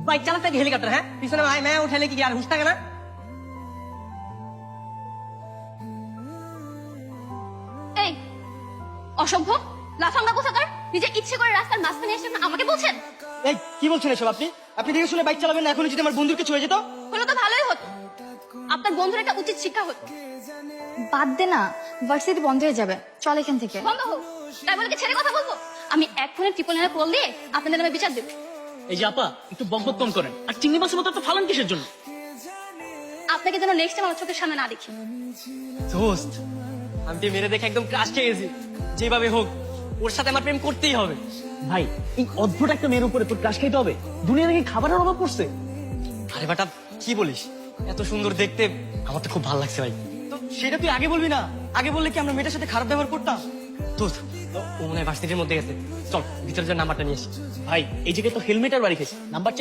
Bike চালাতে কি helicopter? হ্যাঁ, পিছনে ভাই মেয়ে উঠালে কি আর হুশ থাকে না? এই অসভ্য লাফাঙ্গা কোথাকার, নিজে ইচ্ছে করে রাস্তার মাঝখানে এসে আমাকে বলছেন? এই কি বলছেন এসব আপনি? আপনি দেখে শুনে বাইক চালাবেন না, এখনই যদি আমার বন্ধুকে ছুঁয়ে যেত। হলো তো ভালোই হতো, আপনার বন্ধুর একটা উচিত শিক্ষা হতো। বাদ দে না, ভার্সিটি বন্ধ হয়ে যাবে, চল এখান থেকে। বন্ধ হোক, তাই বলে কি ছেড়ে কথা বলবো? আমি এক ফোনে ট্রিপল নাইনে কল দিয়ে আপনাদের নামে বিচার দেব। এই যে আপা, একটু বকবক কম করেন। আর চিংড়ি মাছের মতো ফালান কিসের জন্য? আপনাকে যেন নেক্সট টাইম আমার চোখের সামনে না দেখি। দোস্ত, আমি তো মেরে দেখে একদম ক্রাশ খেয়ে গেছি। যেভাবে হোক ওর সাথে আমার প্রেম করতেই হবে। ভাই, এই অদ্ভুত একটা মেয়ের উপরে তোর ক্রাশ খাইতে হবে? দুনিয়া নাকি খাবারের অভাব পড়ছে? আরে বাটা, কি বলিস? এত সুন্দর দেখতে, আমার তো খুব ভালো লাগছে ভাই। তো সেটা তুই আগে বলবি না? আগে বললে কি আমরা মেয়েটার সাথে খারাপ ব্যবহার করতাম? দোস্ত, ও মনে হয় ভার্সিটির মধ্যে গেছে। চল ভিতরে যে নাম্বারটা নিয়ে আসি। ভাই, এই জায়গায় তো হেলমেট আর বাড়ি খাইছে, নাম্বার